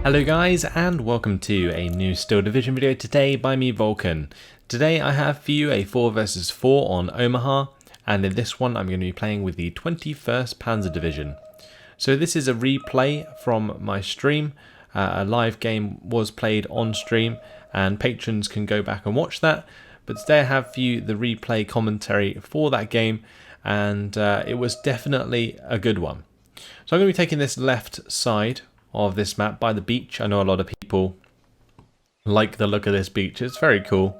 Hello guys, and welcome to a new Steel Division video today by me, Vulcan. Today I have for you a 4 vs 4 on Omaha, and in this one I'm going to be playing with the 21st Panzer Division. So this is a replay from my stream. A live game was played on stream and patrons can go back and watch that. But today I have for you the replay commentary for that game, and it was definitely a good one. So I'm going to be taking this left side of this map by the beach. I know a lot of people like the look of this beach. It's very cool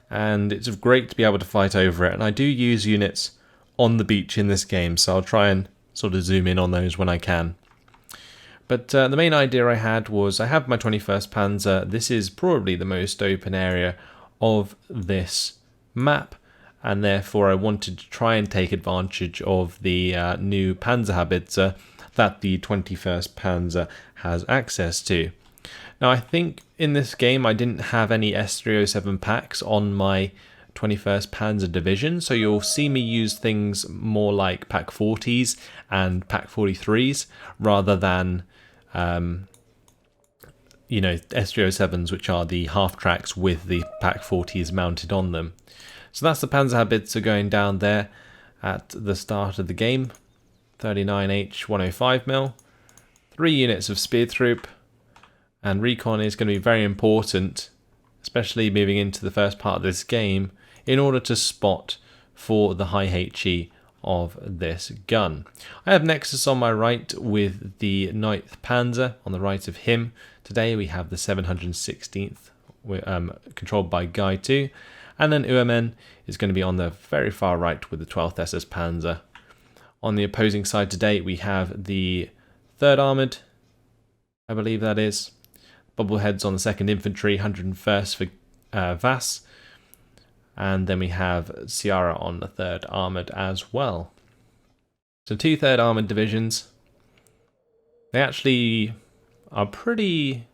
and it's great to be able to fight over it, and I do use units on the beach in this game, so I'll try and sort of zoom in on those when I can. But the main idea I had was I have my 21st Panzer. This is probably the most open area of this map, and therefore I wanted to try and take advantage of the new Panzer that the 21st Panzer has access to. Now I think in this game I didn't have any S307 packs on my 21st Panzer Division, so you'll see me use things more like Pack 40s and Pack 43s rather than S307s, which are the half tracks with the Pack 40s mounted on them. So that's the Panzer going down there at the start of the game. 39H 105mm, 3 units of spear troop, and recon is going to be very important, especially moving into the first part of this game, in order to spot for the high HE of this gun. I have Nexus on my right with the 9th Panzer on the right of him. Today we have the 716th controlled by Guy 2, and then UMN is going to be on the very far right with the 12th SS Panzer. On the opposing side today, we have the 3rd Armoured, I believe that is. Bubbleheads on the 2nd Infantry, 101st for VAS. And then we have Sierra on the 3rd Armoured as well. So 2 3rd Armoured divisions. They actually are pretty...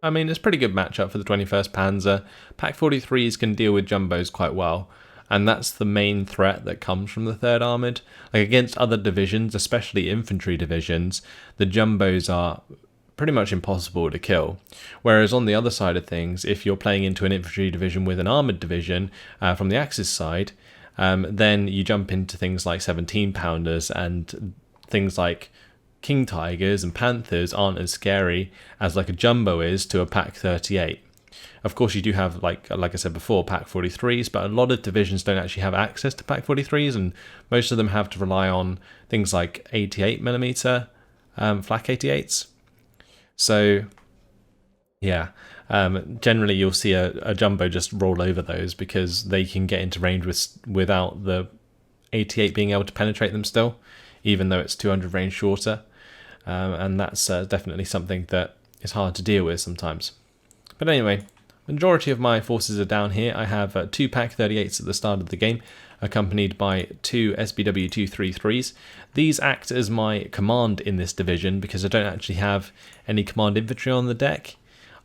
it's a pretty good matchup for the 21st Panzer. Pack 43s can deal with jumbos quite well, and that's the main threat that comes from the 3rd Armoured. Like against other divisions, especially infantry divisions, the jumbos are pretty much impossible to kill. Whereas on the other side of things, if you're playing into an infantry division with an armoured division from the Axis side, then you jump into things like 17-pounders, and things like King Tigers and Panthers aren't as scary as like a jumbo is to a Pack 38. Of course, you do have, like I said before, Pack 43s, but a lot of divisions don't actually have access to Pack 43s, and most of them have to rely on things like 88mm flak 88s. So, yeah, generally you'll see a jumbo just roll over those because they can get into range without the 88 being able to penetrate them still, even though it's 200 range shorter, and that's definitely something that is hard to deal with sometimes. But anyway, majority of my forces are down here. I have 2 Pack 38s at the start of the game, accompanied by 2 SBW 233s. These act as my command in this division because I don't actually have any command infantry on the deck.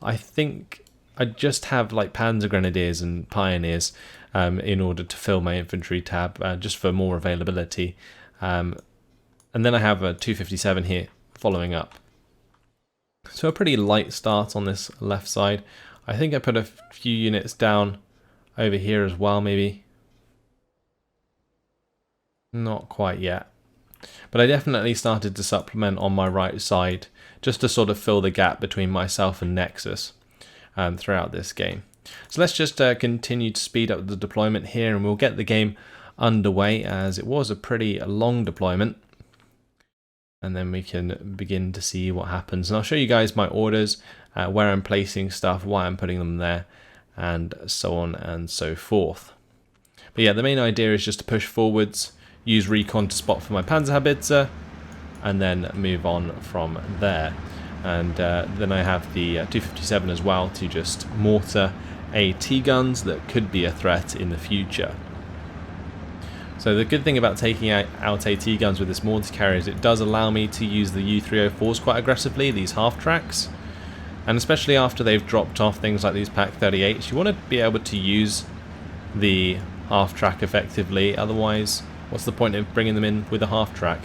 I think I just have like Panzer Grenadiers and Pioneers in order to fill my infantry tab, just for more availability. And then I have a 257 here following up. So a pretty light start on this left side. I think I put a few units down over here as well, maybe. Not quite yet. But I definitely started to supplement on my right side, just to sort of fill the gap between myself and Nexus throughout this game. So let's just continue to speed up the deployment here, and we'll get the game underway, as it was a pretty long deployment. And then we can begin to see what happens. And I'll show you guys my orders, where I'm placing stuff, why I'm putting them there, and so on and so forth. But yeah, the main idea is just to push forwards, use recon to spot for my Panzer, and then move on from there. And then I have the 257 as well to just mortar AT guns that could be a threat in the future. So the good thing about taking out AT guns with this mortar carrier is it does allow me to use the U304s quite aggressively, these half tracks. And especially after they've dropped off things like these Pack 38s, you want to be able to use the half track effectively, otherwise what's the point of bringing them in with a half track?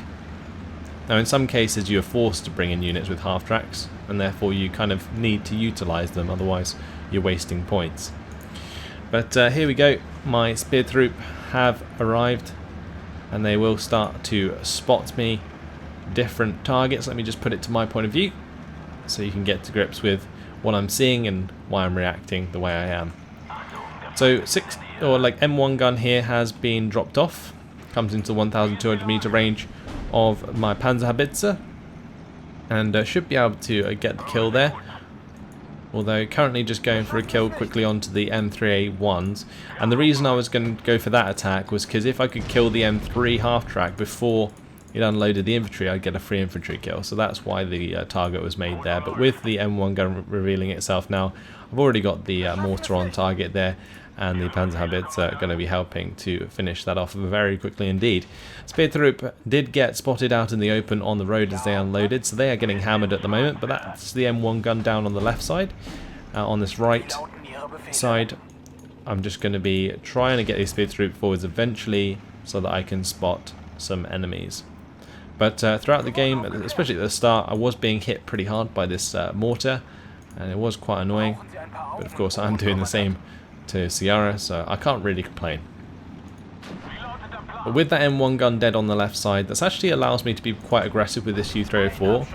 Now in some cases you're forced to bring in units with half tracks, and therefore you kind of need to utilize them, otherwise you're wasting points. But here we go, my spear troop have arrived, and they will start to spot me different targets. Let me just put it to my point of view so you can get to grips with what I'm seeing and why I'm reacting the way I am. So M1 gun here has been dropped off, comes into 1,200 meter range of my Panzer, and should be able to get the kill there. Although currently just going for a kill quickly onto the M3A1s, and the reason I was going to go for that attack was because if I could kill the M3 half-track before it unloaded the infantry, I'd get a free infantry kill, so that's why the target was made there. But with the M1 gun revealing itself now, I've already got the mortar on target there, and the Panzer are going to be helping to finish that off very quickly indeed. Spear troop did get spotted out in the open on the road as they unloaded, so they are getting hammered at the moment, but that's the M1 gun down on the left side. On this right side, I'm just going to be trying to get these spear troop forwards eventually so that I can spot some enemies. But throughout the game, especially at the start, I was being hit pretty hard by this mortar, and it was quite annoying. But of course I'm doing the same to Sierra, so I can't really complain. But with that M1 gun dead on the left side, this actually allows me to be quite aggressive with this U304.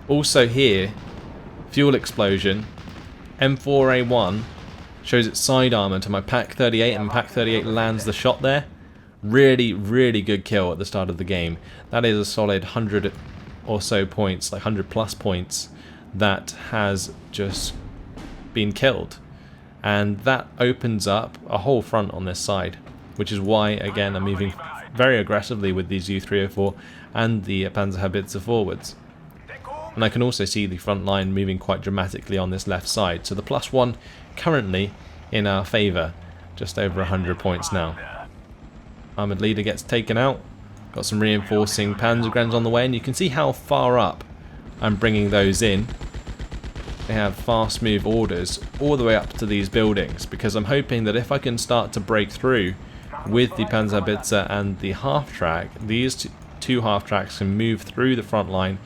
Also here, fuel explosion, M4A1 shows its side armor to my Pak 38, and Pak 38 lands the shot there. Really, really good kill at the start of the game. That is a solid 100 or so points, like 100 plus points, that has just been killed. And that opens up a whole front on this side, which is why, again, I'm moving very aggressively with these U304 and the Panzer forwards. And I can also see the front line moving quite dramatically on this left side. So the +1 currently in our favour, just over 100 points now. Armoured leader gets taken out. Got some reinforcing Panzergrens on the way, and you can see how far up I'm bringing those in. They have fast move orders all the way up to these buildings, because I'm hoping that if I can start to break through with the Panzer and the half-track, these two half-tracks can move through the front line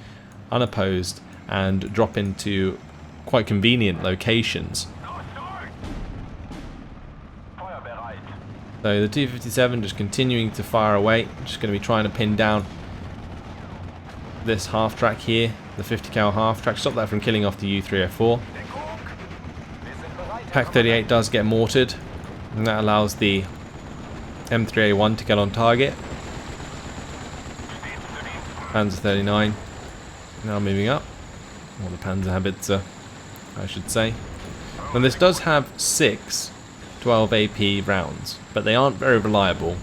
unopposed and drop into quite convenient locations. So the 257 just continuing to fire away. Just going to be trying to pin down this half-track here, the 50 cal half-track. Stop that from killing off the U304. Pak 38 does get mortared, and that allows the M3A1 to get on target. Panzer 39 now moving up, or the Panzer I should say. And this does have 6 12 AP rounds, but they aren't very reliable,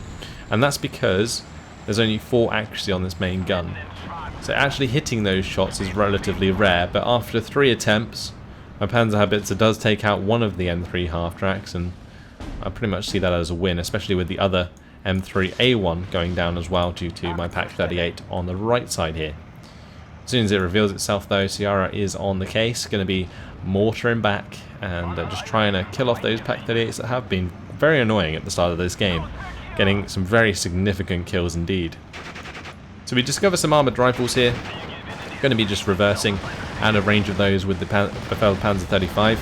and that's because there's only 4 accuracy on this main gun. So actually hitting those shots is relatively rare, but after 3 attempts, my Panzer does take out one of the M3 half-tracks, and I pretty much see that as a win, especially with the other M3A1 going down as well due to my Pak 38 on the right side here. As soon as it reveals itself though, Sierra is on the case, going to be mortaring back and just trying to kill off those Pak 38s that have been very annoying at the start of this game, getting some very significant kills indeed. So we discover some armoured rifles here, going to be just reversing out of range of those with the Befehl Panzer 35.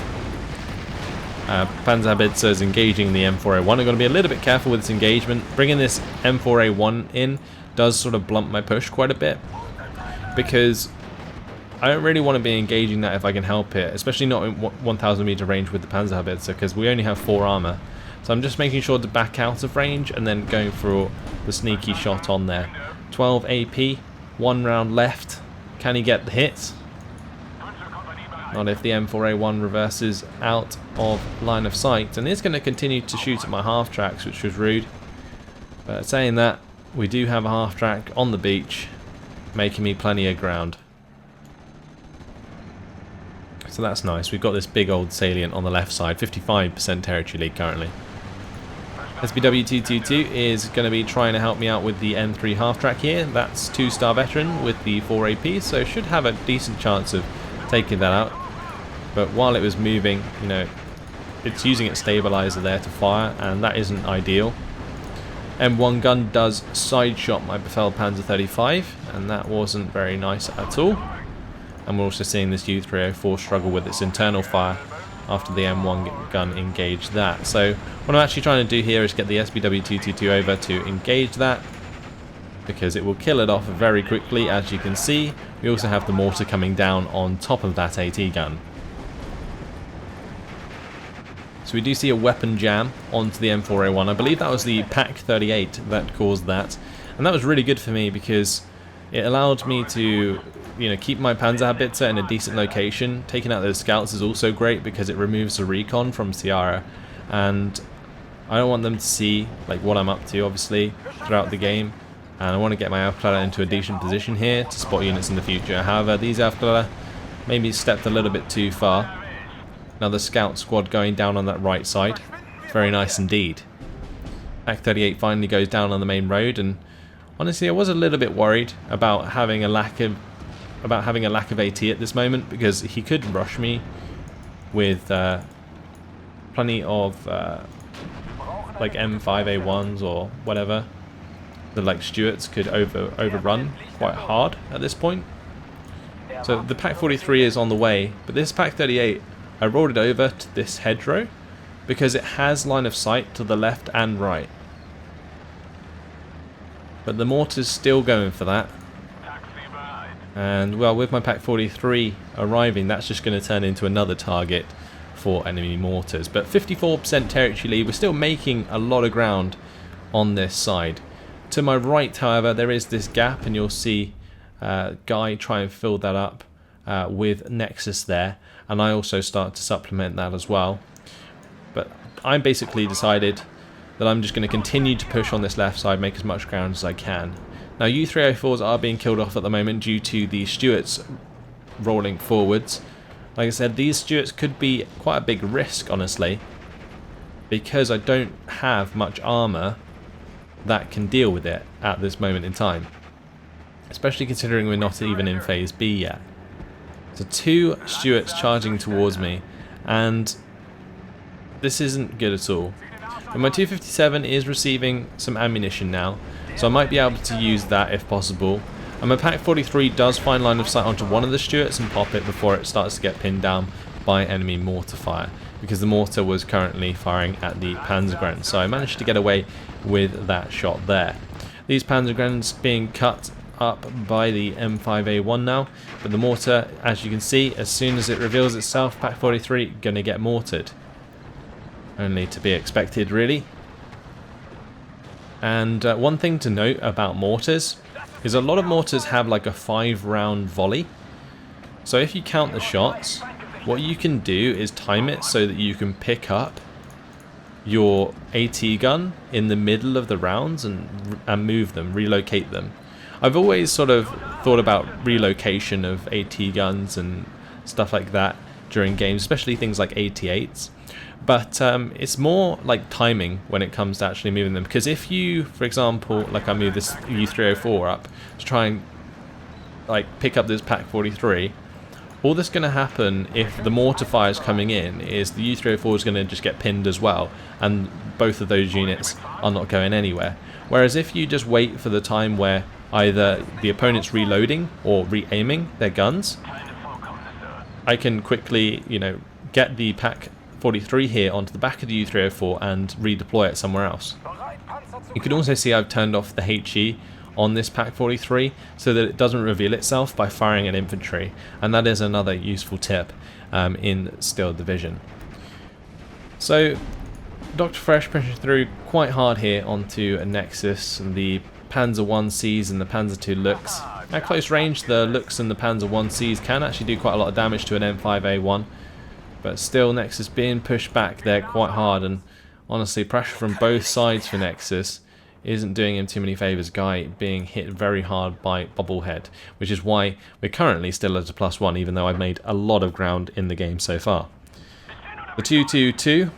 Panzer is engaging the M4A1. I'm going to be a little bit careful with its engagement. Bringing this M4A1 in does sort of blunt my push quite a bit, because I don't really want to be engaging that if I can help it, especially not in 1,000 meter range with the Panzer, because we only have 4 armor. So I'm just making sure to back out of range and then going for the sneaky shot on there. 12 AP, 1 round left. Can he get the hit? Not if the M4A1 reverses out of line of sight, and it's going to continue to shoot at my half tracks, which was rude. But saying that, we do have a half track on the beach, making me plenty of ground. So that's nice. We've got this big old salient on the left side, 55% territory lead currently. SBW222 is going to be trying to help me out with the M3 half track here. That's 2-star veteran with the 4 AP, so should have a decent chance of taking that out. But while it was moving, you know, it's using its stabilizer there to fire, and that isn't ideal. M1 gun does side shot my Befehl Panzer 35, and that wasn't very nice at all. and we're also seeing this U304 struggle with its internal fire after the M1 gun engaged that. So what I'm actually trying to do here is get the SBW222 over to engage that, because it will kill it off very quickly. As you can see, we also have the mortar coming down on top of that AT gun. So we do see a weapon jam onto the M4A1. I believe that was the Pak 38 that caused that, and that was really good for me because it allowed me to, you know, keep my Panzerhaubitze in a decent location. Taking out those scouts is also great because it removes the recon from Sierra, and I don't want them to see like what I'm up to, obviously, throughout the game. And I want to get my Aufklärer into a decent position here to spot units in the future. However, these Aufklärer maybe stepped a little bit too far. Another scout squad going down on that right side. Very nice indeed. Pak 38 finally goes down on the main road, and honestly I was a little bit worried about having a lack of AT at this moment, because he could rush me with plenty of like M5A1s or whatever. The like Stuarts could overrun quite hard at this point. So the Pak 43 is on the way, but this Pak 38, I rolled it over to this hedgerow because it has line of sight to the left and right. But the mortar's still going for that. And well, with my Pak 43 arriving, that's just going to turn into another target for enemy mortars. But 54% territory lead, we're still making a lot of ground on this side. To my right, however, there is this gap, and you'll see Guy try and fill that up with Nexus there, and I also start to supplement that as well. But I basically decided that I'm just going to continue to push on this left side, make as much ground as I can. Now U304s are being killed off at the moment due to the Stuarts rolling forwards. Like I said, these Stuarts could be quite a big risk, honestly, because I don't have much armour that can deal with it at this moment in time, especially considering we're not even in phase B yet. So two Stuarts charging towards me, and this isn't good at all. But my 257 is receiving some ammunition now, so I might be able to use that if possible. And my Pak 43 does find line of sight onto one of the Stuarts and pop it before it starts to get pinned down by enemy mortar fire, because the mortar was currently firing at the Panzergrenze. So I managed to get away with that shot there. These Panzergrenze being cut up by the M5A1 now, but the mortar, as you can see, as soon as it reveals itself, Pak 43 gonna get mortared. Only to be expected, really. And one thing to note about mortars is a lot of mortars have like a 5-round volley. So if you count the shots, what you can do is time it so that you can pick up your AT gun in the middle of the rounds and move them, relocate them. I've always sort of thought about relocation of AT guns and stuff like that during games, especially things like 88s. But it's more like timing when it comes to actually moving them. Because if you, for example, like I move this U304 up to try and like pick up this Pak 43, all that's going to happen if the mortar fire is coming in is the U304 is going to just get pinned as well, and both of those units are not going anywhere. Whereas if you just wait for the time where either the opponent's reloading or re-aiming their guns, I can quickly, you know, get the Pak 43 here onto the back of the U304 and redeploy it somewhere else. You can also see I've turned off the HE on this Pak 43 so that it doesn't reveal itself by firing at infantry, and that is another useful tip in Steel Division. So Dr. Fresh pushing through quite hard here onto a Nexus, and the Panzer 1Cs and the Panzer 2 Lux. At close range, the Lux and the Panzer 1Cs can actually do quite a lot of damage to an M5A1, but still Nexus being pushed back there quite hard, and honestly pressure from both sides for Nexus isn't doing him too many favours. Guy being hit very hard by Bobblehead, which is why we're currently still at a +1, even though I've made a lot of ground in the game so far. The 222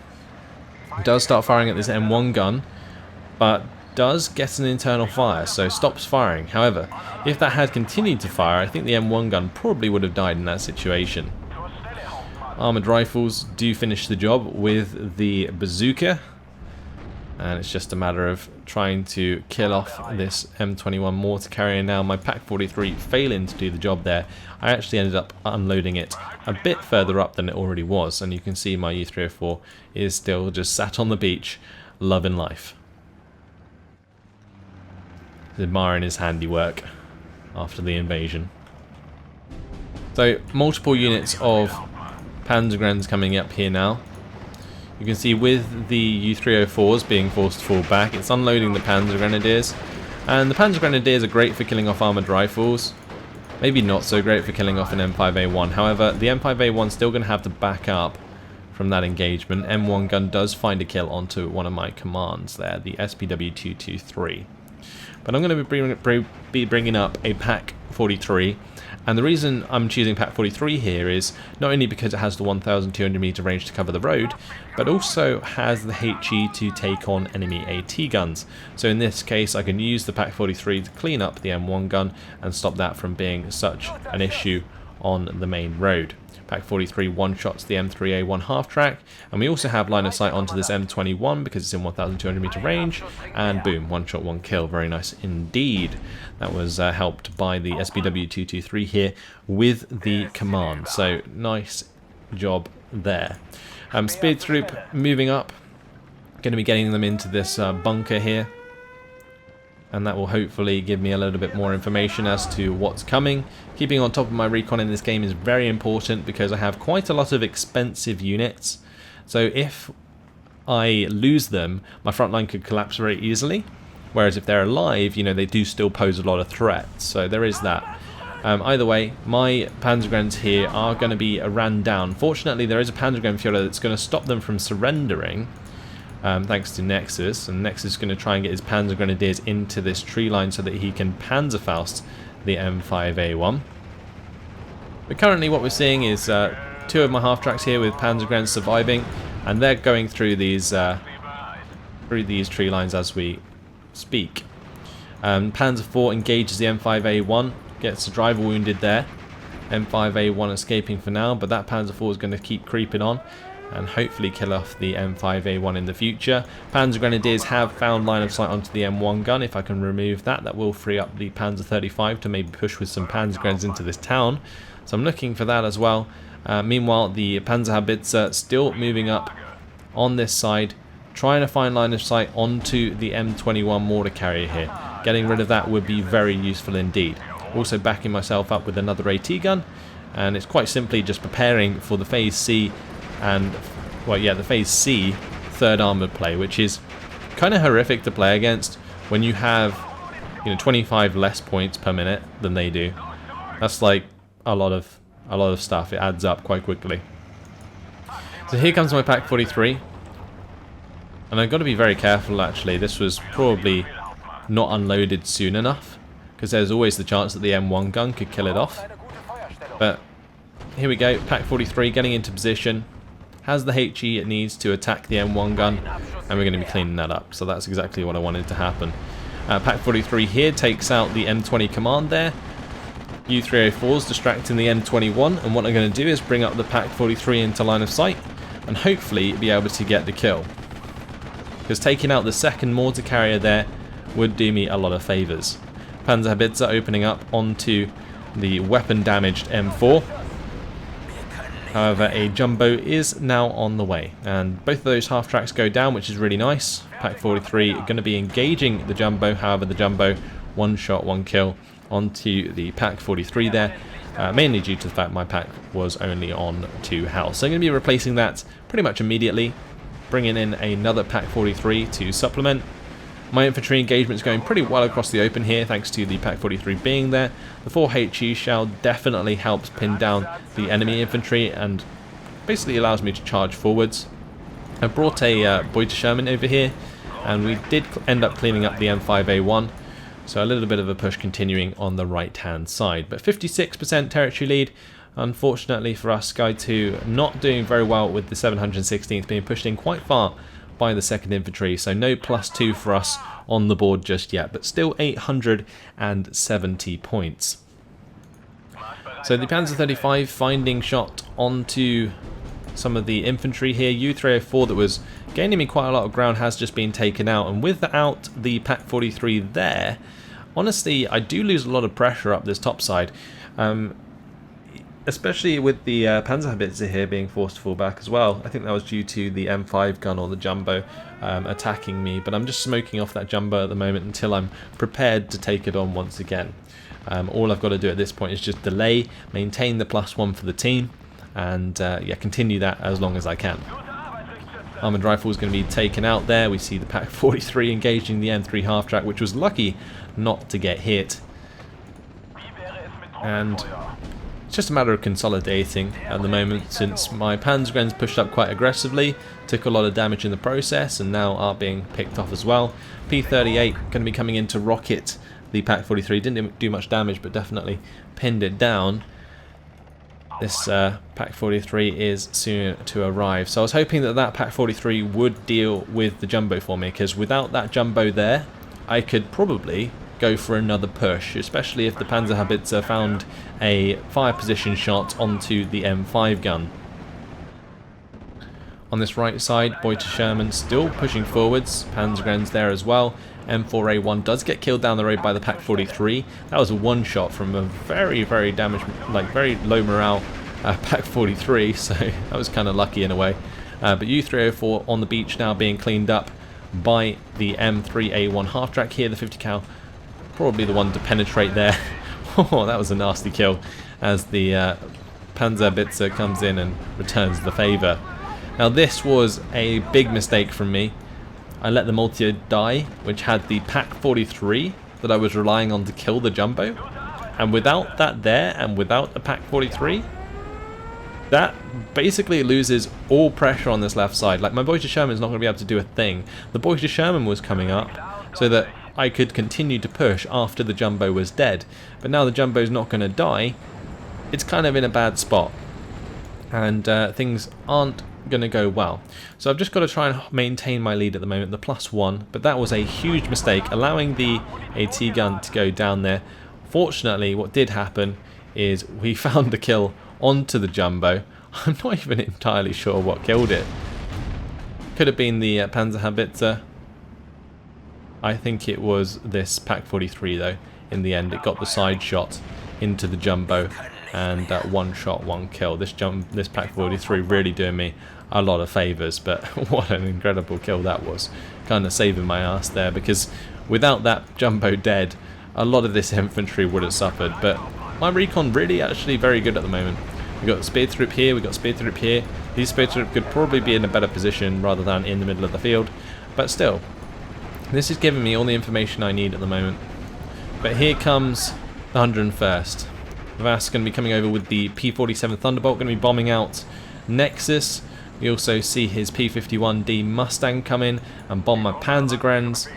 does start firing at this M1 gun, but does get an internal fire, so stops firing. However, if that had continued to fire, I think the M1 gun probably would have died in that situation. Armoured rifles do finish the job with the bazooka, And it's just a matter of trying to kill off this M21 mortar carrier now. My Pak 43 failing to do the job there. I actually ended up unloading it a bit further up than it already was, and you can see my U304 is still just sat on the beach, loving life. Admiring his handiwork after the invasion. So multiple units of Panzergrens coming up here now. You can see with the U304s being forced to fall back, it's unloading the Panzer Grenadiers. And the Panzer Grenadiers are great for killing off armoured rifles. Maybe not so great for killing off an M5A1. However, the M5A1 is still going to have to back up from that engagement. M1 gun does find a kill onto one of my commands there, the SPW223. But I'm going to be bringing up a Pak 43. And the reason I'm choosing Pak 43 here is not only because it has the 1,200 meter range to cover the road, but also has the HE to take on enemy AT guns. So in this case, I can use the Pak 43 to clean up the M1 gun and stop that from being such an issue on the main road. Pak 43 one-shots the M3A1 half-track, and we also have line of sight onto this M21 because it's in 1,200 meter range, and boom, one shot, one kill. Very nice indeed. That was helped by the SPW223 here with the command, so nice job there. Speed troop moving up, going to be getting them into this bunker here, and that will hopefully give me a little bit more information as to what's coming. Keeping on top of my recon in this game is very important because I have quite a lot of expensive units. So if I lose them, my front line could collapse very easily. Whereas if they're alive, you know, they do still pose a lot of threats. So there is that. Either way, my Panzergrens here are going to be ran down. Fortunately, there is a Panzergren Führer that's going to stop them from surrendering. Thanks to Nexus, and Nexus is going to try and get his Panzer Grenadiers into this tree line so that he can Panzerfaust the M5A1. But currently what we're seeing is two of my half-tracks here with Panzergrens surviving, and they're going through these tree lines as we speak. Panzer IV engages the M5A1, gets a driver wounded there. M5A1 escaping for now, but that Panzer IV is going to keep creeping on and hopefully kill off the M5A1 in the future. Panzer Grenadiers have found line of sight onto the M1 gun. If I can remove that, that will free up the Panzer 35 to maybe push with some Panzergrens into this town. So I'm looking for that as well. Meanwhile, the Panzerhaubitze still moving up on this side, trying to find line of sight onto the M21 mortar carrier here. Getting rid of that would be very useful indeed. Also backing myself up with another AT gun, and it's quite simply just preparing for the Phase C and, well, yeah, the Phase C third armoured play, which is kind of horrific to play against when you have, you know, 25 less points per minute than they do. That's like a lot of stuff. It adds up quite quickly. So here comes my Pak 43, and I've got to be very careful actually. This was probably not unloaded soon enough, because there's always the chance that the M1 gun could kill it off. But here we go, Pak 43 getting into position, has the HE it needs to attack the M1 gun, and we're going to be cleaning that up. So that's exactly what I wanted to happen. Pak 43 here takes out the M20 command there. U304's distracting the M21, and what I'm going to do is bring up the Pak 43 into line of sight and hopefully be able to get the kill. Because taking out the second mortar carrier there would do me a lot of favours. Panzerhaubitze opening up onto the weapon damaged M4. However, a jumbo is now on the way, and both of those half tracks go down, which is really nice. Pak 43 going to be engaging the jumbo. However, the jumbo, one shot, one kill onto the Pak 43 there, mainly due to the fact my Pak was only on 2 health. So I'm going to be replacing that pretty much immediately, bringing in another Pak 43 to supplement. My infantry engagement is going pretty well across the open here, thanks to the Pak 43 being there. The 4HE shell definitely helps pin down the enemy infantry and basically allows me to charge forwards. I brought a Beutershermann over here, and we did end up cleaning up the M5A1, so a little bit of a push continuing on the right hand side. But 56% territory lead, unfortunately for us. Sky 2 not doing very well with the 716th being pushed in quite far by the 2nd Infantry, so no +2 for us on the board just yet, but still 870 points. So the Panzer 35 finding shot onto some of the infantry here. U-304 that was gaining me quite a lot of ground has just been taken out, and without the Pak-43 there, honestly, I do lose a lot of pressure up this top side. Especially with the Panzerhaubitze here being forced to fall back as well. I think that was due to the M5 gun or the Jumbo attacking me, but I'm just smoking off that Jumbo at the moment until I'm prepared to take it on once again. All I've got to do at this point is just delay, maintain the +1 for the team, and yeah, continue that as long as I can. Armoured rifle is going to be taken out there. We see the Pak-43 engaging the M3 half-track, which was lucky not to get hit. And it's just a matter of consolidating at the moment, since my Panzergren's pushed up quite aggressively, took a lot of damage in the process, and now are being picked off as well. P-38 going to be coming in to rocket the Pak-43. Didn't do much damage, but definitely pinned it down. This Pak-43 is soon to arrive. So I was hoping that that Pak-43 would deal with the Jumbo for me, because without that Jumbo there, I could probably go for another push, especially if the Panzerhaubitze found a fire position shot onto the M5 gun. On this right side, Beuter Sherman still pushing forwards. Panzergren's there as well. M4A1 does get killed down the road by the Pak-43. That was a one shot from a very, very damaged, like very low morale Pak-43, so that was kind of lucky in a way. But U-304 on the beach now being cleaned up by the M3A1 half-track here, the 50 cal. Probably the one to penetrate there. Oh, that was a nasty kill as the Panzerhaubitze comes in and returns the favour. Now this was a big mistake from me. I let the Multi die, which had the Pak-43 that I was relying on to kill the Jumbo. And without that there, and without the Pak-43, that basically loses all pressure on this left side. Like, my Beuter Sherman is not going to be able to do a thing. The Beuter Sherman was coming up so that I could continue to push after the Jumbo was dead. But now the Jumbo's not going to die, it's kind of in a bad spot. And things aren't going to go well. So I've just got to try and maintain my lead at the moment, the +1. But that was a huge mistake, allowing the AT gun to go down there. Fortunately, what did happen is we found the kill onto the Jumbo. I'm not even entirely sure what killed it. Could have been the Panzerhaubitze. I think it was this Pak-43 though. In the end, it got the side shot into the Jumbo, and one shot, one kill. This Pak-43 really doing me a lot of favours, but what an incredible kill that was. Kind of saving my ass there, because without that Jumbo dead, a lot of this infantry would have suffered. But my recon really actually very good at the moment. We've got Speertrupp here, we've got Speertrupp here. These Speertrupp could probably be in a better position rather than in the middle of the field, but still, this is giving me all the information I need at the moment. But here comes the 101st. Vass going to be coming over with the P-47 Thunderbolt, going to be bombing out Nexus. We also see his P-51D Mustang come in and bomb my Panzergrens.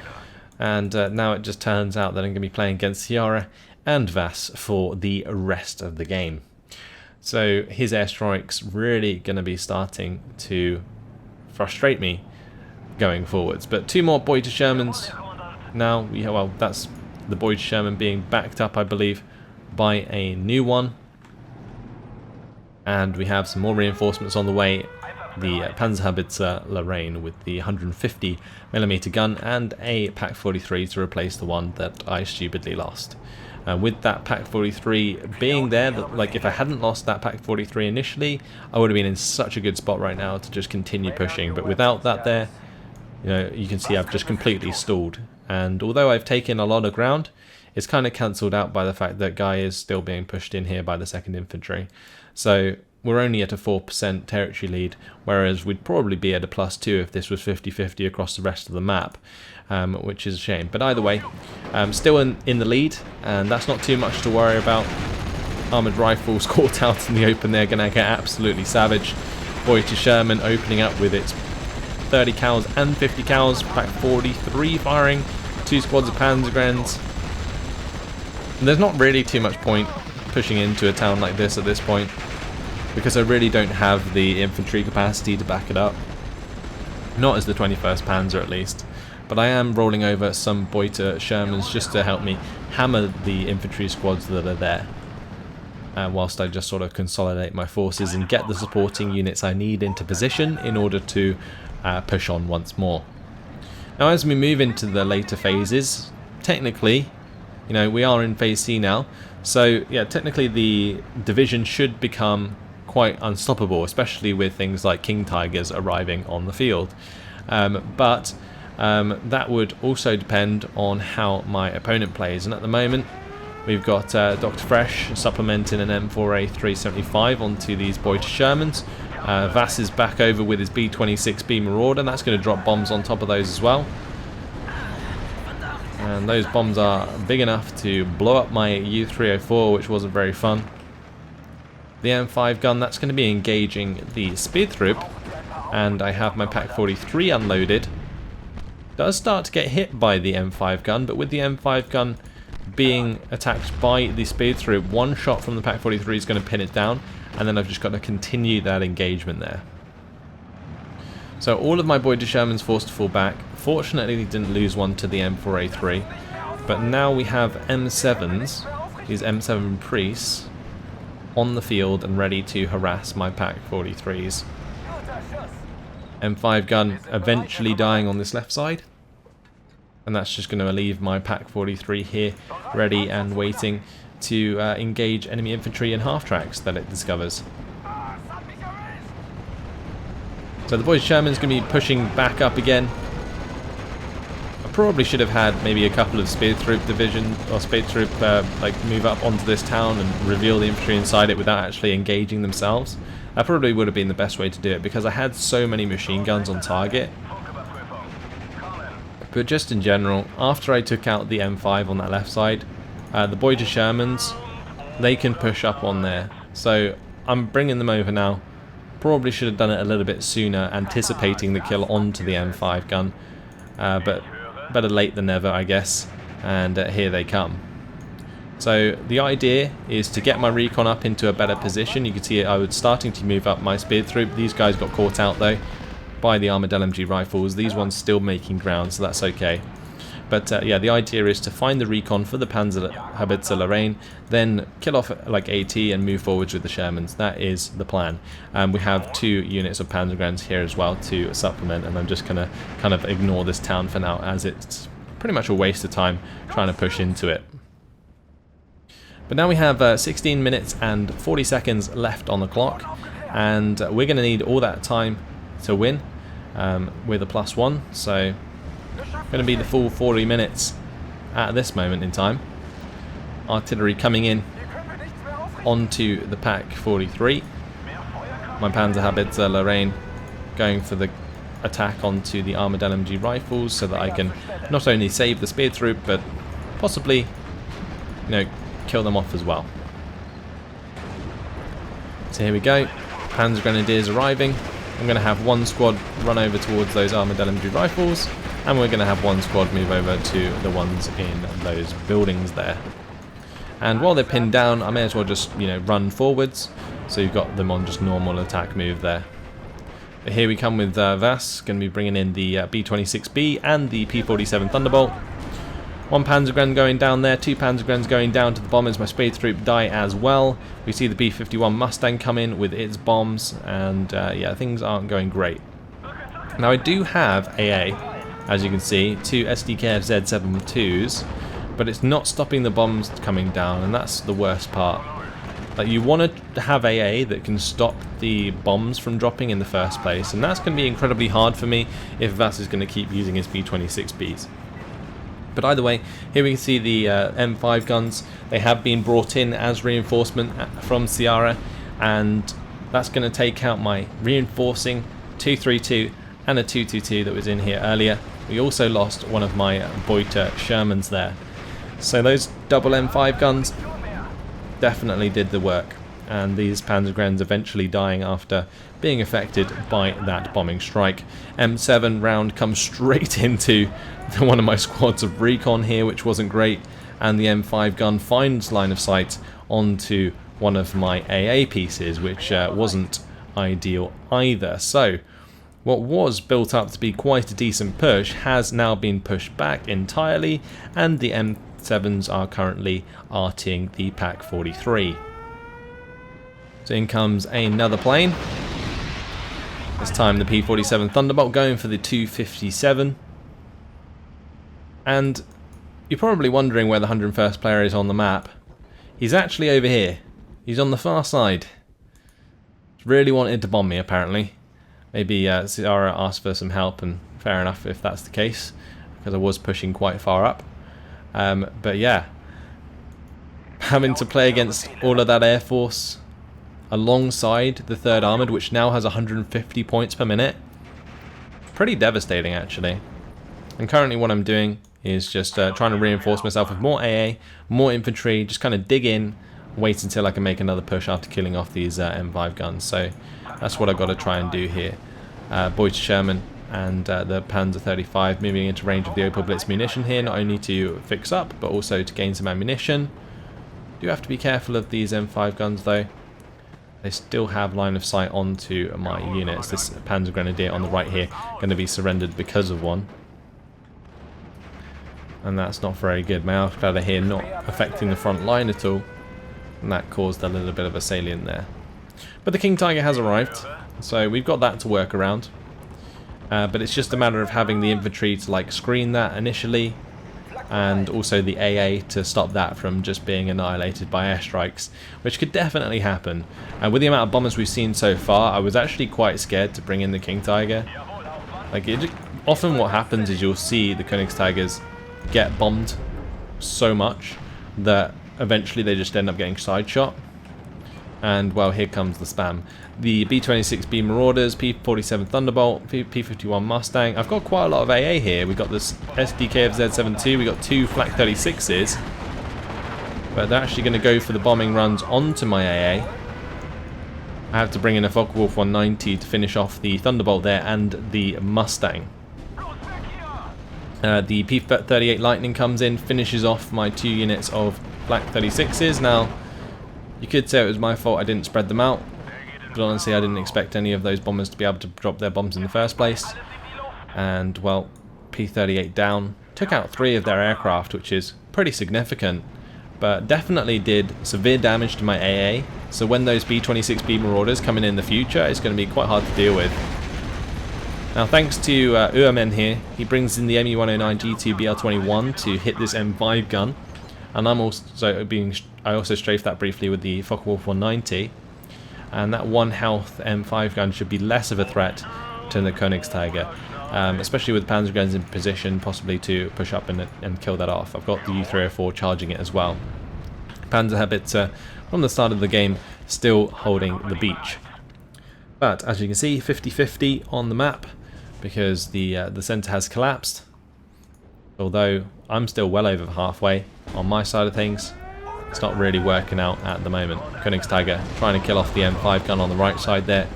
And now it just turns out that I'm going to be playing against Ciara and Vass for the rest of the game. So his airstrikes really going to be starting to frustrate me going forwards. But two more Beuter Shermans now. Well, that's the Beuter Sherman being backed up, I believe, by a new one. And we have some more reinforcements on the way. The Panzerhaubitze Lorraine with the 150mm gun and a Pak-43 to replace the one that I stupidly lost. With that Pak-43 being there, like if I hadn't lost that Pak-43 initially, I would have been in such a good spot right now to just continue pushing. But without that there, you know, you can see I've just completely stalled. And although I've taken a lot of ground, it's kind of cancelled out by the fact that Guy is still being pushed in here by the 2nd Infantry. So we're only at a 4% territory lead, whereas we'd probably be at a +2 if this was 50-50 across the rest of the map, which is a shame. But either way, still in the lead, and that's not too much to worry about. Armoured rifles caught out in the open, they're going to get absolutely savage. Beuter Sherman opening up with its 30 cals and 50 cals, Pak-43 firing, 2 squads of Panzergrens. There's not really too much point pushing into a town like this at this point, because I really don't have the infantry capacity to back it up. Not as the 21st Panzer at least. But I am rolling over some Beuter Shermans just to help me hammer the infantry squads that are there. whilst I just sort of consolidate my forces and get the supporting units I need into position in order to push on once more. Now as we move into the later phases, technically, you know, we are in phase C now, so yeah, technically the division should become quite unstoppable, especially with things like King Tigers arriving on the field. But that would also depend on how my opponent plays, and at the moment we've got Dr. Fresh supplementing an M4A 375 onto these Beuter Shermans. Vass is back over with his B-26B Marauder, and that's going to drop bombs on top of those as well. And those bombs are big enough to blow up my U-304, which wasn't very fun. The M5 gun, that's going to be engaging the speed troop, and I have my Pak-43 unloaded. Does start to get hit by the M5 gun, but with the M5 gun being attacked by the speed troop, one shot from the Pak-43 is going to pin it down, and then I've just got to continue that engagement there. So all of my Beuter Shermans forced to fall back. Fortunately didn't lose one to the M4A3, but now we have M7s, these M7 priests, on the field and ready to harass my Pak-43s. M5 gun eventually dying on this left side, and that's just going to leave my Pak-43 here ready and waiting to engage enemy infantry and half-tracks that it discovers. So the Beuter Sherman's going to be pushing back up again. I probably should have had maybe a couple of speed troop division or speed troop like move up onto this town and reveal the infantry inside it without actually engaging themselves. That probably would have been the best way to do it, because I had so many machine guns on target. But just in general, after I took out the M5 on that left side, the Beuter Shermans, they can push up on there. So I'm bringing them over now. Probably should have done it a little bit sooner, anticipating the kill onto the M5 gun. But better late than never, I guess. And here they come. So the idea is to get my recon up into a better position. You can see I was starting to move up my speed troop. These guys got caught out though by the armoured LMG rifles. These ones still making ground, so that's okay. But yeah, the idea is to find the recon for the Panzer Lorraine, then kill off like AT and move forwards with the Shermans. That is the plan. We have 2 units of Panzergrens here as well to supplement, and I'm just going to kind of ignore this town for now, as it's pretty much a waste of time trying to push into it. But now we have 16 minutes and 40 seconds left on the clock, and we're going to need all that time to win with a +1, so going to be the full 40 minutes at this moment in time. Artillery coming in onto the Pak-43. My Panzer Lorraine going for the attack onto the armoured LMG rifles, so that I can not only save the speed troop, but possibly, you know, kill them off as well. So here we go. Panzer Grenadiers arriving. I'm going to have one squad run over towards those armoured LMG rifles, and we're going to have one squad move over to the ones in those buildings there. And while they're pinned down, I may as well just, you know, run forwards, so you've got them on just normal attack move there. But here we come with Vass, going to be bringing in the B-26B and the P-47 Thunderbolt. One Panzergren going down there, 2 Panzergrens going down to the bombers. My speed troop die as well. We see the B-51 Mustang come in with its bombs, and yeah, things aren't going great. Now I do have AA, as you can see, 2 SDKF Z72s, but it's not stopping the bombs coming down, and that's the worst part. Like, you want to have AA that can stop the bombs from dropping in the first place, and that's going to be incredibly hard for me if Vass is going to keep using his B-26Bs. But either way, here we can see the M5 guns. They have been brought in as reinforcement from Sierra, and that's going to take out my reinforcing 232 and a 222 that was in here earlier. We also lost one of my Beuter Shermans there. So those double M5 guns definitely did the work, and these Panzergrens eventually dying after being affected by that bombing strike. M7 round comes straight into one of my squads of recon here, which wasn't great, and the M5 gun finds line of sight onto one of my AA pieces, which wasn't ideal either. So what was built up to be quite a decent push has now been pushed back entirely, and the M7s are currently arting the Pak-43. So in comes another plane. This time the P-47 Thunderbolt going for the 257. And you're probably wondering where the 101st player is on the map. He's actually over here. He's on the far side. Really wanted to bomb me, apparently. Maybe Ciara asked for some help, and fair enough if that's the case, because I was pushing quite far up. But yeah, having to play against all of that Air Force alongside the 3rd Armoured, which now has 150 points per minute. Pretty devastating, actually. And currently what I'm doing is just trying to reinforce myself with more AA, more infantry, just kind of dig in, wait until I can make another push after killing off these M5 guns. So that's what I've got to try and do here. Boyd Sherman and the Panzer 35 moving into range of the Opel Blitz munition here, not only to fix up, but also to gain some ammunition. Do have to be careful of these M5 guns though. They still have line of sight onto my units. This Panzer Grenadier on the right here going to be surrendered because of one. And that's not very good. My Alpha Ladder here not affecting the front line at all. And that caused a little bit of a salient there. But the King Tiger has arrived, so we've got that to work around. But it's just a matter of having the infantry to like screen that initially, and also the AA to stop that from just being annihilated by airstrikes, which could definitely happen. And with the amount of bombers we've seen so far, I was actually quite scared to bring in the King Tiger. Like, often what happens is you'll see the Königstigers get bombed so much that eventually they just end up getting side shot. And well, here comes the spam. The B-26B Marauders, P-47 Thunderbolt, P-51 Mustang. I've got quite a lot of AA here. We've got this SDKFZ-72, we've got 2 Flak 36s. But they're actually going to go for the bombing runs onto my AA. I have to bring in a Focke-Wulf 190 to finish off the Thunderbolt there and the Mustang. The P-38 Lightning comes in, finishes off my 2 units of Flak 36s. Now, you could say it was my fault I didn't spread them out, but honestly I didn't expect any of those bombers to be able to drop their bombs in the first place. And well, P-38 down, took out 3 of their aircraft, which is pretty significant, but definitely did severe damage to my AA, so when those B-26B Marauders come in the future, it's going to be quite hard to deal with. Now thanks to Uamen here, he brings in the ME-109 G2 BL-21 to hit this M5 gun. And I also strafed that briefly with the Focke-Wulf 190, and that 1 health M5 gun should be less of a threat to the Königstiger, especially with Panzer guns in position, possibly to push up and kill that off. I've got the U-304 charging it as well. Panzer from the start of the game still holding the beach, but as you can see, 50-50 on the map because the centre has collapsed. Although I'm still well over halfway on my side of things, it's not really working out at the moment. Königstiger trying to kill off the M5 gun on the right side there.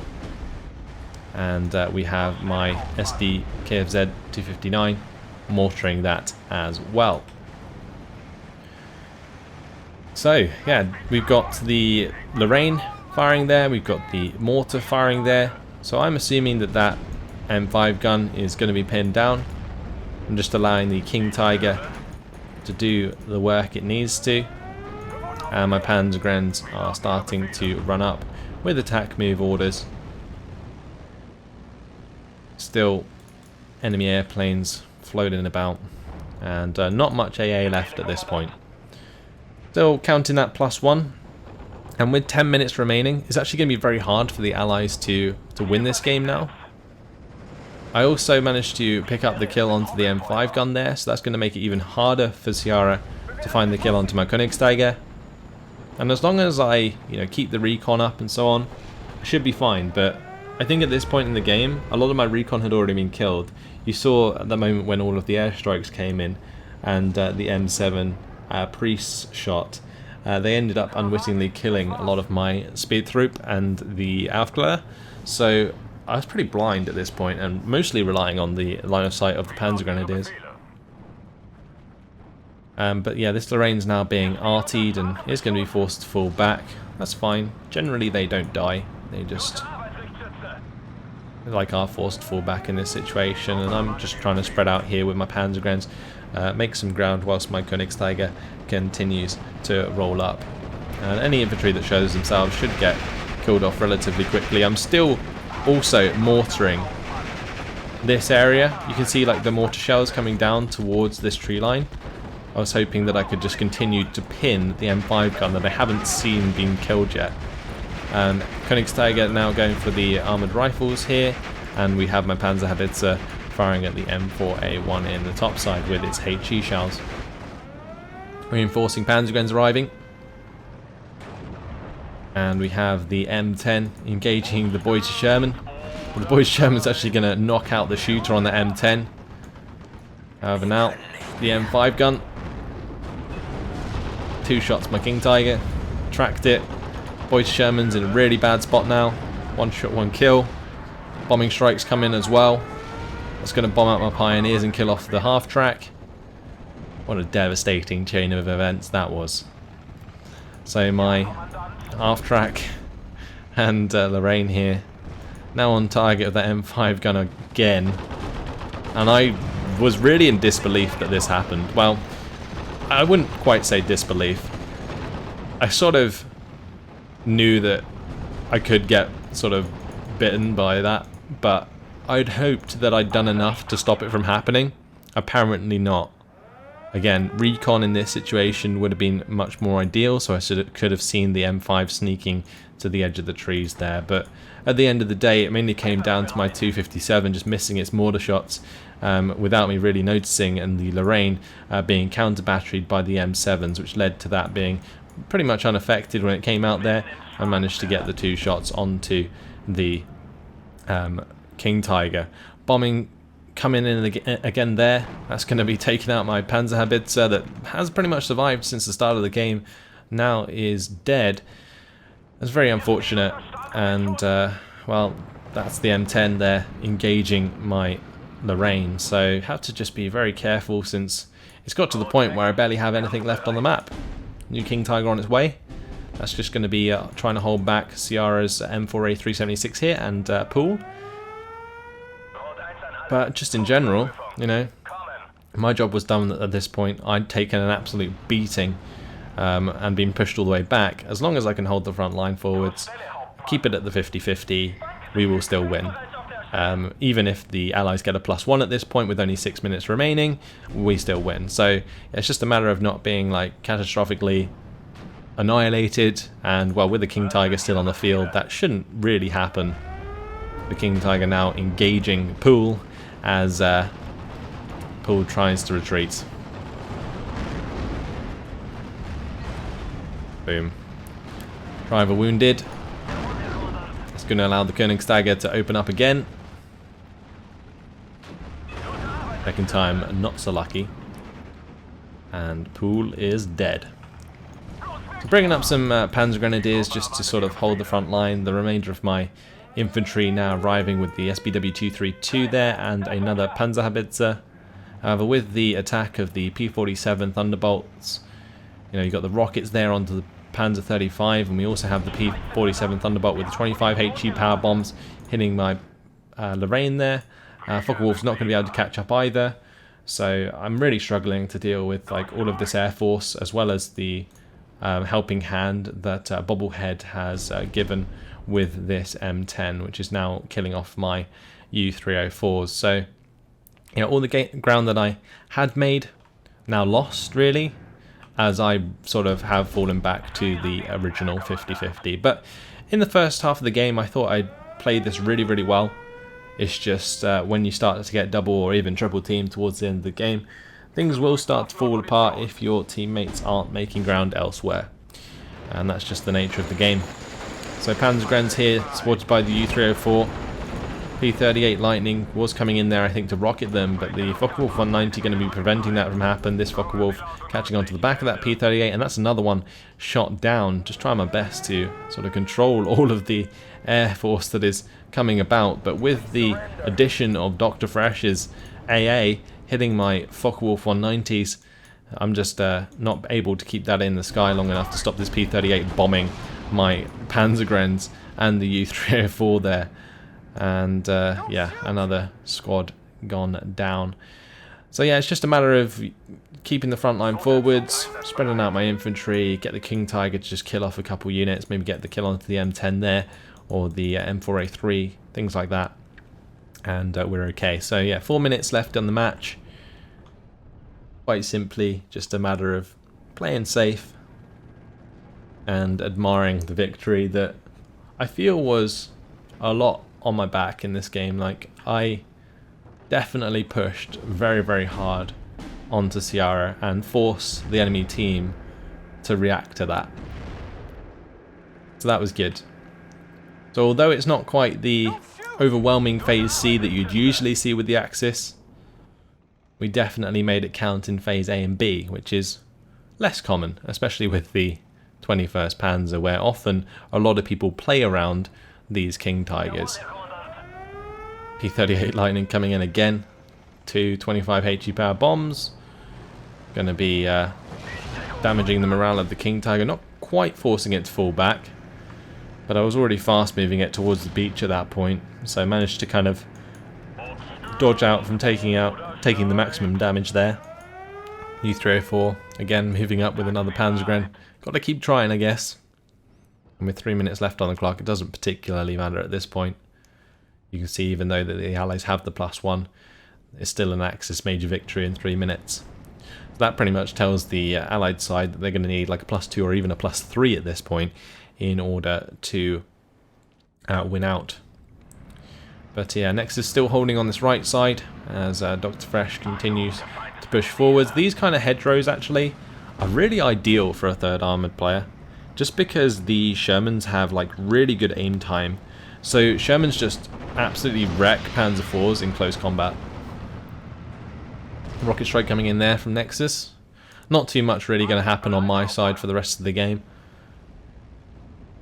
And we have my SD KFZ 259 mortaring that as well. So yeah, we've got the Lorraine firing there, we've got the mortar firing there. So I'm assuming that that M5 gun is going to be pinned down. I'm just allowing the King Tiger to do the work it needs to. And my Panzergrens are starting to run up with attack move orders. Still enemy airplanes floating about, and not much AA left at this point. Still counting that +1, and with 10 minutes remaining, it's actually going to be very hard for the Allies to win this game now. I also managed to pick up the kill onto the M5 gun there, so that's going to make it even harder for Ciara to find the kill onto my Königstiger. And as long as I, keep the recon up and so on, I should be fine. But I think at this point in the game, a lot of my recon had already been killed. You saw at the moment when all of the airstrikes came in, and the M7 priests shot, they ended up unwittingly killing a lot of my speed troop and the Aufklärer. So I was pretty blind at this point, and mostly relying on the line of sight of the Panzer Grenadiers. But yeah, this Lorraine's now being artied and is going to be forced to fall back. That's fine. Generally they don't die. They just are forced to fall back in this situation, and I'm just trying to spread out here with my Panzergrens, make some ground whilst my Königstiger continues to roll up. And any infantry that shows themselves should get killed off relatively quickly. I'm still also mortaring this area. You can see like the mortar shells coming down towards this tree line. I was hoping that I could just continue to pin the M5 gun that I haven't seen being killed yet. And VulcanHDGaming now going for the armoured rifles here, and we have my Panzer firing at the M4A1 in the top side with its HE shells. Reinforcing Panzergrens arriving. And we have the M10 engaging the Boise Sherman. Well, the Boise Sherman's actually going to knock out the shooter on the M10. However, now the M5 gun. 2 shots my King Tiger. Tracked it. Boise Sherman's in a really bad spot now. 1 shot, 1 kill. Bombing strikes come in as well. That's going to bomb out my Pioneers and kill off the half track. What a devastating chain of events that was. So my half track and Lorraine here now on target of that M5 gun again. And I was really in disbelief that this happened. Well, I wouldn't quite say disbelief. I sort of knew that I could get sort of bitten by that, but I'd hoped that I'd done enough to stop it from happening. Apparently not. Again, recon in this situation would have been much more ideal, so I could have seen the M5 sneaking to the edge of the trees there. But at the end of the day, it mainly came down to my 257 just missing its mortar shots without me really noticing, and the Lorraine being counter-batteried by the M7s, which led to that being pretty much unaffected when it came out there. I managed to get the 2 shots onto the King Tiger. Bombing coming in again there. That's going to be taking out my Panzer that has pretty much survived since the start of the game. Now is dead. That's very unfortunate. And, well, that's the M10 there engaging my Lorraine. So have to just be very careful since it's got to the point where I barely have anything left on the map. New King Tiger on its way. That's just going to be trying to hold back Sierra's M4A376 here and Pool. But just in general, you know, my job was done at this point. I'd taken an absolute beating and been pushed all the way back. As long as I can hold the front line forwards, keep it at the 50-50, we will still win. Even if the Allies get a +1 at this point with only 6 minutes remaining, we still win. So it's just a matter of not being like catastrophically annihilated, and well, with the King Tiger still on the field, that shouldn't really happen. The King Tiger now engaging Pool as Pool tries to retreat. Boom. Driver wounded. It's going to allow the VulcanHDGaming to open up again. Second time, not so lucky. And Pool is dead. So bringing up some Panzer Grenadiers just to sort of hold the front line. The remainder of my infantry now arriving with the SBW-232 there and another Panzer. However, with the attack of the P-47 Thunderbolts, you know, you've got the rockets there onto the Panzer 35, and we also have the P-47 Thunderbolt with the 25 HE power bombs hitting my Lorraine there. Focke-Wulf's not going to be able to catch up either, so I'm really struggling to deal with like all of this air force as well as the helping hand that Bobblehead has given with this M10, which is now killing off my U-304s. So, you know, all the ground that I had made now lost, really, as I sort of have fallen back to the original 50-50. But in the first half of the game, I thought I'd played this really, really well. It's just when you start to get double or even triple teamed towards the end of the game, things will start to fall apart if your teammates aren't making ground elsewhere. And that's just the nature of the game. So Panzergrens here, supported by the U-304. P-38 Lightning was coming in there, I think, to rocket them, but the Focke-Wulf 190 going to be preventing that from happening. This Focke-Wulf catching onto the back of that P-38, and that's another one shot down. Just trying my best to sort of control all of the air force that is coming about, but with the addition of Dr. Fresh's AA hitting my Focke-Wulf 190s, I'm just not able to keep that in the sky long enough to stop this P-38 bombing my Panzergrens and the U-304 there. And yeah, another squad gone down. So yeah, it's just a matter of keeping the front line forwards, spreading out my infantry, get the King Tiger to just kill off a couple units, maybe get the kill onto the M10 there, or the M4A3, things like that, and we're okay. So yeah, 4 minutes left on the match. Quite simply, just a matter of playing safe and admiring the victory that I feel was a lot on my back in this game. Like, I definitely pushed very, very hard onto Sierra and forced the enemy team to react to that. So that was good. So although it's not quite the overwhelming phase C that you'd usually see with the Axis, we definitely made it count in phase A and B, which is less common, especially with the 21st Panzer, where often a lot of people play around these King Tigers. P-38 Lightning coming in again. 2 25 HE power bombs. Going to be damaging the morale of the King Tiger, not quite forcing it to fall back, but I was already fast moving it towards the beach at that point, so I managed to kind of dodge out from taking the maximum damage there. U-304 again moving up with another Panzergren. Got to keep trying, I guess. And with 3 minutes left on the clock, it doesn't particularly matter at this point. You can see, even though that the Allies have the +1, it's still an Axis major victory in 3 minutes. So that pretty much tells the Allied side that they're going to need like a +2 or even a +3 at this point in order to win out. But yeah, Nexus still holding on this right side as Dr. Fresh continues to push forwards. These kind of hedgerows actually are really ideal for a 3rd Armoured player, just because the Shermans have like really good aim time. So Shermans just absolutely wreck Panzer IVs in close combat. Rocket strike coming in there from Nexus. Not too much really going to happen on my side for the rest of the game.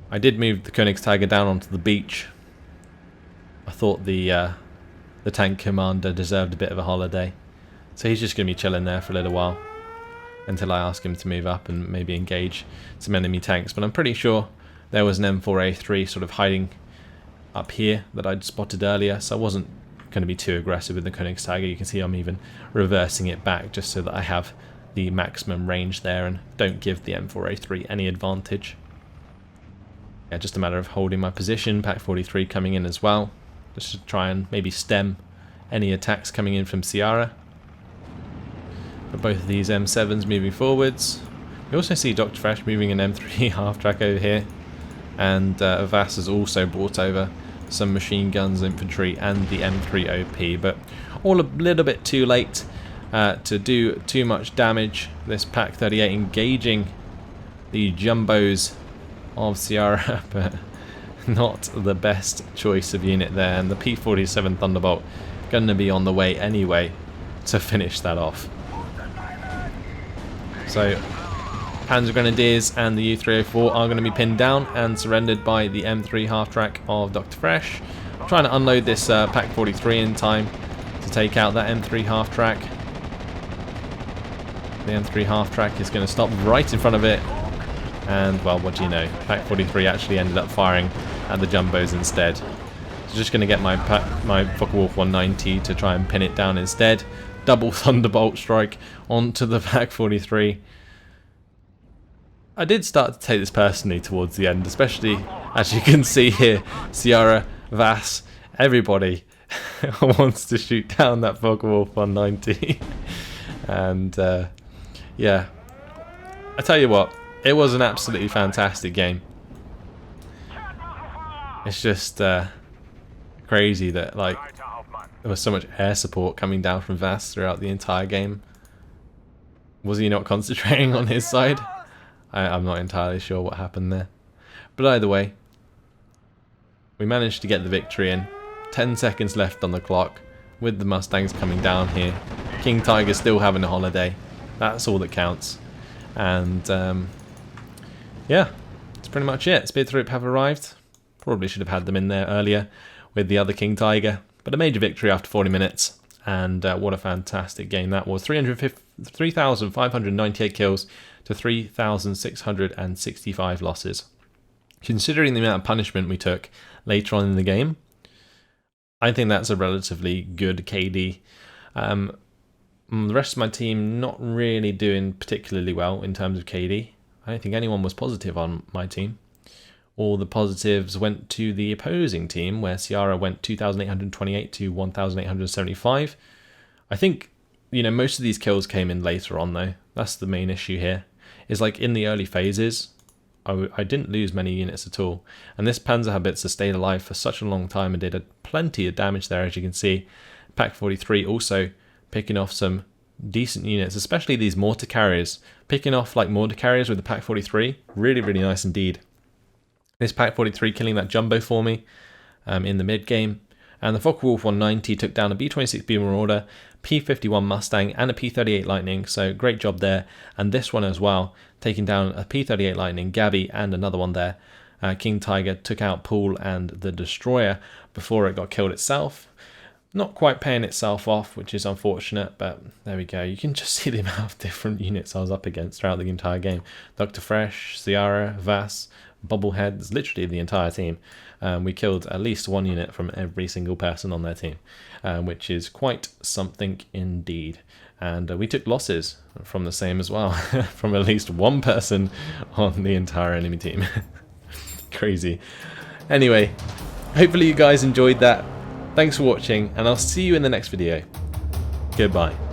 I did move the Königstiger down onto the beach. I thought the tank commander deserved a bit of a holiday, so he's just going to be chilling there for a little while until I ask him to move up and maybe engage some enemy tanks. But I'm pretty sure there was an M4A3 sort of hiding up here that I'd spotted earlier, so I wasn't going to be too aggressive with the Königstiger. You can see I'm even reversing it back just so that I have the maximum range there and don't give the M4A3 any advantage. Yeah, just a matter of holding my position. Pack 43 coming in as well, just to try and maybe stem any attacks coming in from Sierra. But both of these M7s moving forwards. We also see Dr. Fresh moving an M3 half-track over here, and Vass has also brought over some machine guns, infantry, and the M3 OP, but all a little bit too late to do too much damage. This Pack 38 engaging the jumbos of Sierra, but not the best choice of unit there, and the P-47 Thunderbolt going to be on the way anyway to finish that off. So Panzer Grenadiers and the U-304 are going to be pinned down and surrendered by the M3 half-track of Dr. Fresh. I'm trying to unload this Pack 43 in time to take out that M3 half-track. The M3 half-track is going to stop right in front of it, and well, what do you know, Pack 43 actually ended up firing at the jumbos instead. So just going to get my Focke-Wulf 190 to try and pin it down instead. Double Thunderbolt strike onto the Pack 43. I did start to take this personally towards the end, especially as you can see here, Sierra, Vass, everybody wants to shoot down that Focke-Wulf 190. And yeah, I tell you what, it was an absolutely fantastic game. It's just crazy that like there was so much air support coming down from Vass throughout the entire game. Was he not concentrating on his side? I'm not entirely sure what happened there. But either way, we managed to get the victory in. 10 seconds left on the clock with the Mustangs coming down here. King Tiger still having a holiday. That's all that counts. And yeah, that's pretty much it. Spear Throop have arrived. Probably should have had them in there earlier with the other King Tiger. But a major victory after 40 minutes. And what a fantastic game that was. 3,598 kills to 3,665 losses. Considering the amount of punishment we took later on in the game, I think that's a relatively good KD. The rest of my team not really doing particularly well in terms of KD. I don't think anyone was positive on my team. All the positives went to the opposing team, where Ciara went 2,828 to 1,875. I think, most of these kills came in later on, though. That's the main issue here. Is like in the early phases, I didn't lose many units at all. And this Panzer Haubitze stayed alive for such a long time and did plenty of damage there, as you can see. Pack 43 also picking off some decent units, especially these mortar carriers. Picking off like mortar carriers with the Pack 43, really, really nice indeed. This Pack 43 killing that jumbo for me in the mid game. And the Focke-Wulf 190 took down a B-26B Marauder, P-51 Mustang and a P-38 Lightning, so great job there. And this one as well, taking down a P-38 Lightning, Gabby, and another one there. King Tiger took out Pool and the Destroyer before it got killed itself. Not quite paying itself off, which is unfortunate, but there we go. You can just see the amount of different units I was up against throughout the entire game. Dr. Fresh, Ciara, Vass, Bobbleheads, literally the entire team. We killed at least one unit from every single person on their team, which is quite something indeed. And we took losses from the same as well, from at least one person on the entire enemy team. Crazy. Anyway, hopefully you guys enjoyed that. Thanks for watching, and I'll see you in the next video. Goodbye.